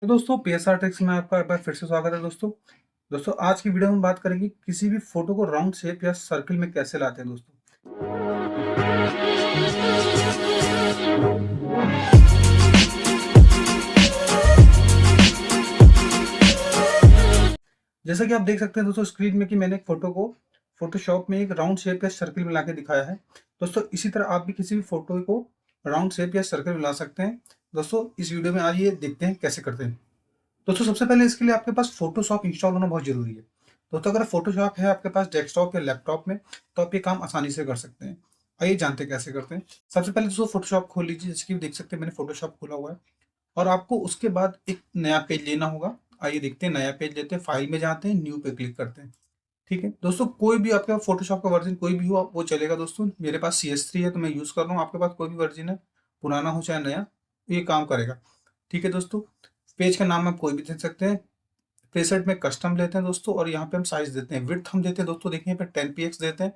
तो दोस्तों PSR takes में आपका एक बार फिर से स्वागत है दोस्तों। दोस्तों आज की वीडियो में बात करेंगे किसी भी फोटो को राउंड शेप या सर्कल में कैसे लाते हैं दोस्तों। जैसा कि आप देख सकते हैं दोस्तों स्क्रीन में कि मैंने एक फोटो को फोटोशॉप में एक राउंड शेप या सर्कल में लाके दिखाया है। दोस्तों इसी तरह आप भी किसी भी फोटो को राउंड शेप या सर्कल में ला सकते हैं। दोस्तों इस वीडियो में आइए देखते हैं कैसे करते हैं। दोस्तों सबसे पहले इसके लिए आपके पास फोटोशॉप इंस्टॉल होना बहुत जरूरी है। दोस्तों अगर फोटोशॉप है आपके पास डेस्कटॉप या लैपटॉप में तो आप ये काम आसानी से कर सकते हैं। आइए जानते हैं कैसे करते हैं। सबसे पहले दोस्तों फोटोशॉप खोल लीजिए, जैसे कि देख सकते हैं मैंने फोटोशॉप खोला हुआ है और आपको उसके बाद एक नया पेज लेना होगा। आइए देखते हैं, नया पेज लेते हैं, फाइल में जाते हैं, न्यू पे क्लिक करते हैं। ठीक है दोस्तों, कोई भी आपका फोटोशॉप का वर्जन कोई भी हो वो चलेगा दोस्तों। मेरे पास CS3 है तो मैं यूज कर रहा हूँ। आपके पास कोई भी वर्जन है, पुराना हो चाहे नया, ये काम करेगा। ठीक है दोस्तों, पेज का नाम आप कोई भी दे सकते हैं। प्रीसेट में कस्टम लेते हैं दोस्तों और यहाँ पे हम साइज देते हैं। विड्थ हम देते हैं दोस्तों, देखिए यहाँ पे 10 px देते हैं।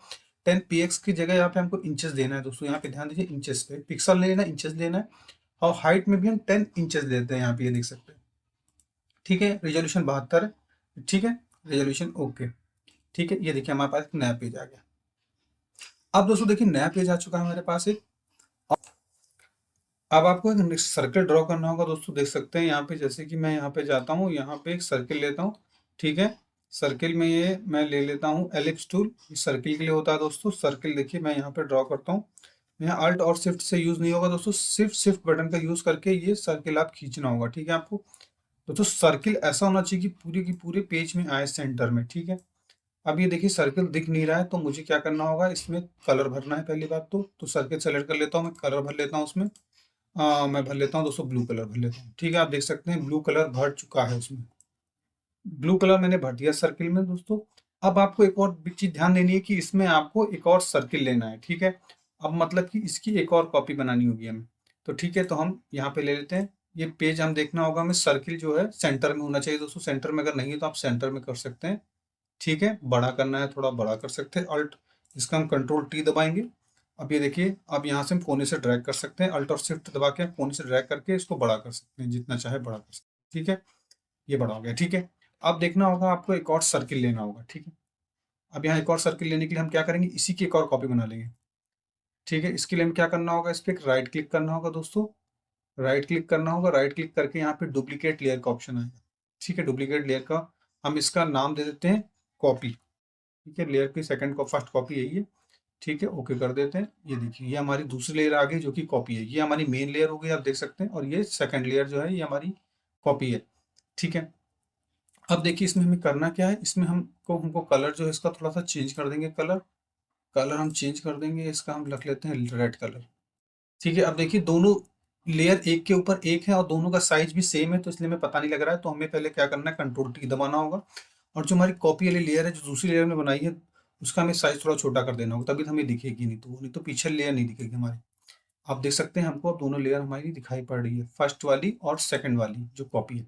10 px की जगह यहाँ पे हमको इंचेस देना है दोस्तों। यहाँ पे ध्यान दीजिए, इंचेस पे पिक्सल लेना है, इंचेस लेना है। और हाइट में भी हम 10 इंचेस देते हैं, यहाँ पे ये देख सकते हैं। ठीक है, रेजोल्यूशन 72 है। ठीक है, रेजोल्यूशन ओके। ठीक है, ये देखिए हमारे पास एक नया पेज आ गया। अब दोस्तों देखिए नया पेज आ चुका है हमारे पास एक। अब आपको एक सर्कल ड्रॉ करना होगा दोस्तों। देख सकते हैं यहाँ पे, जैसे कि मैं यहाँ पे जाता हूँ, यहाँ पे एक सर्कल लेता हूँ। ठीक है, सर्कल में ये मैं ले लेता हूँ एलिप्स टूल। ये सर्कल के लिए होता है दोस्तों। सर्कल देखिए मैं यहाँ पे ड्रॉ करता हूँ। यहाँ अल्ट और शिफ्ट से यूज नहीं होगा दोस्तों, सिर्फ शिफ्ट बटन का यूज करके ये सर्कल आप खींचना होगा। ठीक है, आपको दोस्तों सर्कल ऐसा होना चाहिए कि पूरे की पूरे पेज में आए सेंटर में। ठीक है, अब ये देखिए सर्कल दिख नहीं रहा है तो मुझे क्या करना होगा, इसमें कलर भरना है। पहली बात तो सर्कल सेलेक्ट कर लेता हूँ, मैं कलर भर लेता हूँ उसमें। मैं भर लेता हूँ दोस्तों, ब्लू कलर भर लेता हूँ। ठीक है, आप देख सकते हैं ब्लू कलर भर चुका है उसमें। ब्लू कलर मैंने भर दिया सर्किल में दोस्तों। अब आपको एक और बिग चीज ध्यान देनी है कि इसमें आपको एक और सर्किल लेना है। ठीक है, अब मतलब कि इसकी एक और कॉपी बनानी होगी हमें। तो ठीक है, तो हम यहाँ पे ले लेते हैं। ये पेज हम देखना होगा हमें, सर्किल जो है सेंटर में होना चाहिए दोस्तों। सेंटर में अगर नहीं है तो आप सेंटर में कर सकते हैं। ठीक है, बड़ा करना है थोड़ा बड़ा कर सकते हैं, अल्ट इसका हम कंट्रोल T दबाएंगे। अब ये देखिए, अब यहाँ से हम कोने से ड्रैग कर सकते हैं, अल्ट और शिफ्ट दबा के कोने से ड्रैग करके इसको बड़ा कर सकते हैं, जितना चाहे बड़ा कर सकते हैं। ठीक है, ये बड़ा हो गया। ठीक है, अब देखना होगा आपको एक और सर्किल लेना होगा। ठीक है, अब यहाँ एक और सर्किल लेने के लिए हम क्या करेंगे, इसी की एक और कॉपी बना लेंगे। ठीक है, इसके लिए हमें क्या करना होगा, इस पर एक राइट क्लिक करना होगा दोस्तों। राइट क्लिक करना होगा, राइट क्लिक करके यहाँ पे डुप्लीकेट लेयर का ऑप्शन आएगा। ठीक है, डुप्लीकेट लेयर का हम इसका नाम दे देते हैं कॉपी। ठीक है, लेयर की सेकंड को फर्स्ट कॉपी यही है। ठीक है, ओके कर देते हैं। ये देखिए ये हमारी दूसरी लेयर आ गई जो कि कॉपी है। ये हमारी मेन लेयर हो गई, आप देख सकते हैं। और ये सेकंड लेयर जो है ये हमारी कॉपी है। ठीक है, अब देखिए इसमें हमें करना क्या है, इसमें हमको कलर जो है इसका थोड़ा सा चेंज कर देंगे। कलर कलर हम चेंज कर देंगे, इसका हम रख लेते हैं रेड कलर। ठीक है, अब देखिए दोनों लेयर एक के ऊपर एक है और दोनों का साइज भी सेम है, तो इसलिए हमें पता नहीं लग रहा है। तो हमें पहले क्या करना है, कंट्रोल T दबाना होगा। और जो हमारी कॉपी वाली लेयर है जो दूसरी लेयर में बनाई है, उसका हमें साइज थोड़ा छोटा कर देना होगा, तभी तो हमें दिखेगी। नहीं तो पीछे लेयर नहीं दिखेगी हमारी। आप देख सकते हैं हमको अब दोनों लेयर हमारी दिखाई पड़ रही है, फर्स्ट वाली और सेकंड वाली जो कॉपी है।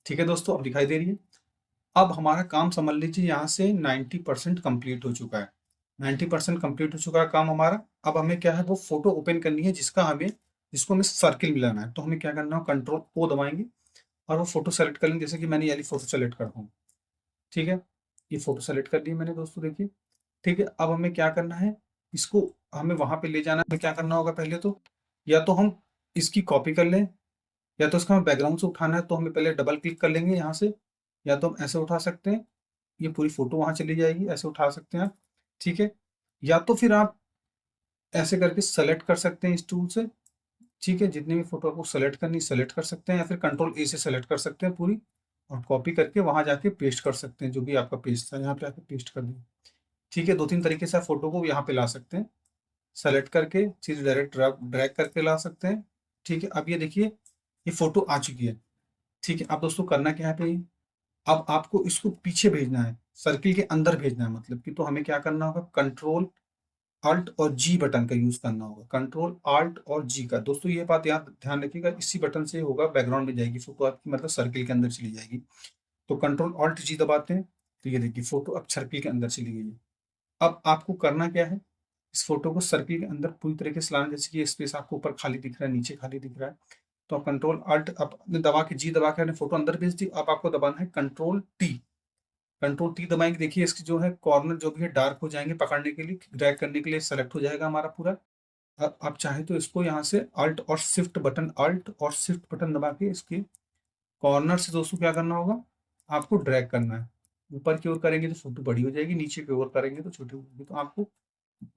ठीक है दोस्तों, अब दिखाई दे रही है। अब हमारा काम समझ लीजिए यहाँ से 90% कंप्लीट हो चुका है। 90% कंप्लीट हो चुका है काम हमारा। अब हमें क्या है, वो फोटो ओपन करनी है जिसको हमें सर्किल मिलाना है। तो हमें क्या करना है, कंट्रोल O दबाएंगे और वो फोटो सेलेक्ट कर लेंगे। जैसे कि मैंने ये वाली फोटो सेलेक्ट करता हूँ। ठीक है, ये फोटो सेलेक्ट कर ली मैंने दोस्तों, देखिए। ठीक है, अब हमें क्या करना है, इसको हमें वहां पे ले जाना है। हमें क्या करना होगा, पहले तो या तो हम इसकी कॉपी कर लें, या तो इसका हमें बैकग्राउंड से उठाना है तो हमें पहले डबल क्लिक कर लेंगे यहाँ से। या तो हम ऐसे उठा सकते हैं, ये पूरी फोटो वहां चली जाएगी, ऐसे उठा सकते हैं आप। ठीक है, या तो फिर आप ऐसे करके सेलेक्ट कर सकते हैं इस टूल से। ठीक है, जितनी भी फोटो आपको सेलेक्ट करनी सेलेक्ट कर सकते हैं, या फिर कंट्रोल A से सेलेक्ट कर सकते हैं पूरी और कॉपी करके वहां जाके पेस्ट कर सकते हैं। जो भी आपका पेज था यहाँ पे आके पेस्ट कर दिया। ठीक है, 2-3 तरीके से आप फोटो को यहाँ पे ला सकते हैं, सेलेक्ट करके चीज डायरेक्ट ड्रैग करके ला सकते हैं। ठीक है, अब ये देखिए ये फोटो आ चुकी है। ठीक है, अब दोस्तों करना क्या है पे, अब आपको इसको पीछे भेजना है, सर्किल के अंदर भेजना है मतलब कि। तो हमें क्या करना होगा, कंट्रोल Alt और G बटन का यूज करना होगा। कंट्रोल Alt और G का दोस्तों, ये बात यहाँ ध्यान रखिएगा, इसी बटन से होगा, बैकग्राउंड में जाएगी फोटो आपकी, मतलब सर्किल के अंदर चली जाएगी। तो कंट्रोल Alt G दबाते हैं तो ये देखिए फोटो अब सर्किल के अंदर चली गई है। अब आपको करना क्या है, इस फोटो को सर्किल के अंदर पूरी तरीके से लाना। जैसे कि स्पेस आपको ऊपर खाली दिख रहा है, नीचे खाली दिख रहा है, तो आप कंट्रोल अल्ट आपने दबा के जी दबा के आपने फोटो अंदर भेज दी। अब आपको दबाना है कंट्रोल टी। कंट्रोल टी दबाएंगे, देखिए इसकी जो है कॉर्नर जो भी है डार्क हो जाएंगे, पकड़ने के लिए ड्रैग करने के लिए सेलेक्ट हो जाएगा हमारा पूरा। अब आप चाहे तो इसको यहाँ से अल्ट और शिफ्ट बटन दबा के इसके कॉर्नर से दोस्तों क्या करना होगा, आपको ड्रैग करना है। ऊपर की ओर करेंगे तो फोटो बड़ी हो जाएगी, नीचे की ओर करेंगे तो छोटी हो जाएगी। तो आपको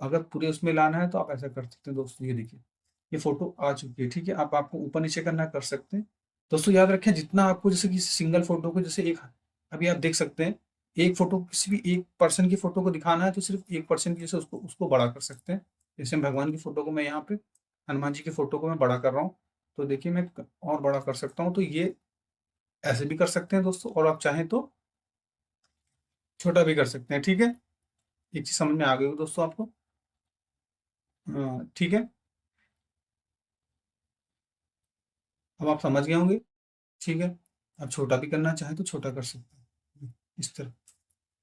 अगर पूरे उसमें लाना है तो आप ऐसा कर सकते हैं दोस्तों। ये देखिए ये फोटो आ चुकी है, ठीक है। अब आपको ऊपर नीचे करना कर सकते हैं दोस्तों। याद रखें जितना आपको, जैसे कि सिंगल फोटो को जैसे एक, अभी आप देख सकते हैं एक फोटो किसी भी एक पर्सन की फोटो को दिखाना है तो सिर्फ एक पर्सन की जैसे उसको उसको बड़ा कर सकते हैं। जैसे भगवान की फोटो को मैं यहाँ पे, हनुमान जी की फोटो को मैं बड़ा कर रहा हूँ, तो देखिए मैं और बड़ा कर सकता हूँ। तो ये ऐसे भी कर सकते हैं दोस्तों, और आप चाहें तो छोटा भी कर सकते हैं, ठीक है। एक चीज समझ में आ गई हो दोस्तों आपको? ठीक है, अब आप समझ गए होंगे, ठीक है। अब छोटा भी करना चाहे तो छोटा कर सकते हैं इस तरह,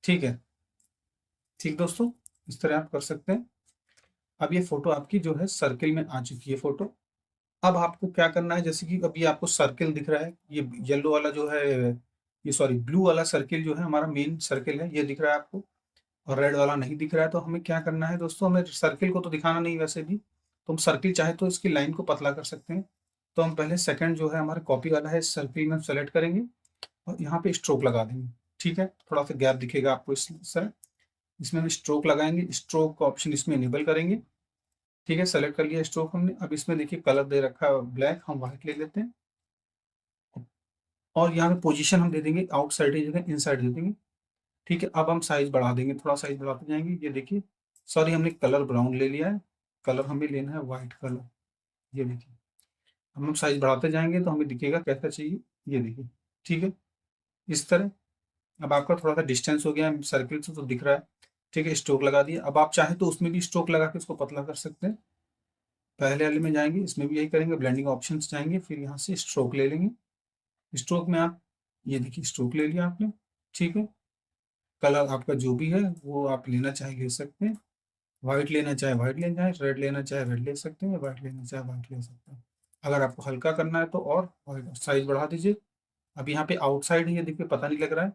ठीक है। ठीक दोस्तों, इस तरह आप कर सकते हैं। अब ये फोटो आपकी जो है सर्किल में आ चुकी है फोटो। अब आपको क्या करना है, जैसे कि अभी आपको सर्किल दिख रहा है, ये येलो वाला जो है, ये सॉरी ब्लू वाला सर्किल जो है हमारा मेन सर्किल है, ये दिख रहा है आपको, और रेड वाला नहीं दिख रहा है। तो हमें क्या करना है दोस्तों, हमें सर्किल को तो दिखाना नहीं वैसे भी, तो हम सर्किल चाहे तो इसकी लाइन को पतला कर सकते हैं। तो हम पहले सेकंड जो है हमारा कॉपी वाला है सर्किल में सेलेक्ट करेंगे और यहाँ पे स्ट्रोक लगा देंगे, ठीक है। थोड़ा सा गैप दिखेगा आपको इस सर, इसमें हम स्ट्रोक लगाएंगे, स्ट्रोक का ऑप्शन इसमें इनेबल करेंगे, ठीक है। सेलेक्ट कर लिया स्ट्रोक हमने। अब इसमें देखिए कलर दे रखा है ब्लैक, हम व्हाइट ले लेते हैं और यहाँ पे पोजीशन हम दे देंगे आउटसाइड की जगह इनसाइड दे देंगे, ठीक है। अब हम साइज बढ़ा देंगे, थोड़ा साइज बढ़ाते जाएंगे। ये देखिए सॉरी हमने कलर ब्राउन ले लिया है, कलर हमें लेना है व्हाइट कलर। ये देखिए हम साइज बढ़ाते जाएंगे तो हमें दिखेगा कैसा चाहिए, ये देखिए, ठीक है इस तरह। अब आपका थोड़ा सा डिस्टेंस हो गया है सर्किल से तो दिख रहा है, ठीक है। स्ट्रोक लगा दिया। अब आप चाहे तो उसमें भी स्ट्रोक लगा के उसको पतला कर सकते हैं। पहले वाले में जाएंगे, इसमें भी यही करेंगे, ब्लेंडिंग ऑप्शन जाएंगे, फिर यहाँ से स्ट्रोक ले लेंगे। स्ट्रोक में आप ये देखिए स्ट्रोक ले लिया आपने, ठीक है। कलर आपका जो भी है वो आप लेना चाहे ले सकते हैं, व्हाइट लेना चाहे व्हाइट ले जाए, रेड लेना चाहे रेड ले सकते हैं, व्हाइट लेना चाहे व्हाइट ले सकते हैं। अगर आपको हल्का करना है तो और साइज बढ़ा दीजिए। अब यहाँ पे आउटसाइड है, ये देखिए पता नहीं लग रहा है।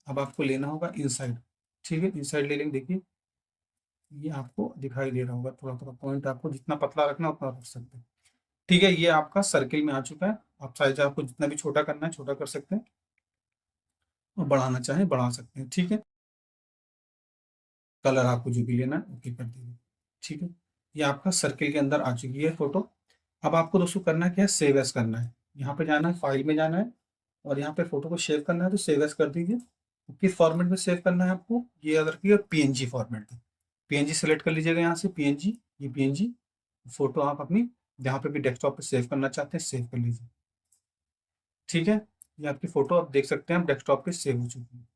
अब आपको लेना होगा इनसाइड, ठीक है। इनसाइड ले लेंगे, देखिए ये आपको दिखाई दे रहा होगा, थोड़ा थोड़ा पॉइंट आपको जितना पतला रखना है उतना रख सकते हैं, ठीक है। ये आपका सर्किल में आ चुका है। आप साइज आपको जितना भी छोटा करना है छोटा कर सकते हैं और बढ़ाना चाहें बढ़ा सकते हैं, ठीक है। कलर आपको जो भी लेना है ओके कर दीजिए, ठीक है। ये आपका सर्किल के अंदर आ चुकी है फोटो। अब आपको दोस्तों करना क्या है, सेव एज करना है। यहाँ पे जाना है, फाइल में जाना है और यहाँ पे फोटो को सेव करना है, तो सेव एज कर दीजिए। तो किस फॉर्मेट में सेव करना है आपको, ये याद रखिए पीएनजी फॉर्मेट में। पीएनजी सेलेक्ट कर लीजिएगा यहाँ से, पीएनजी, ये पीएनजी फोटो आप अपनी जहाँ पे भी डेस्कटॉप पे सेव करना चाहते हैं सेव कर लीजिए, ठीक है। ये आपकी फोटो आप देख सकते हैं डेस्कटॉप पे सेव हो चुकी है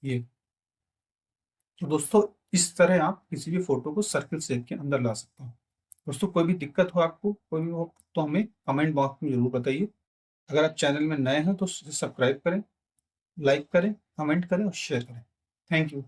ये। तो दोस्तों इस तरह आप किसी भी फोटो को सर्किल शेप के अंदर ला सकते हैं। दोस्तों कोई भी दिक्कत हो आपको, कोई भी हो तो हमें कमेंट बॉक्स में जरूर बताइए। अगर आप चैनल में नए हैं तो सब्सक्राइब करें, लाइक करें, कमेंट करें और शेयर करें। Thank you.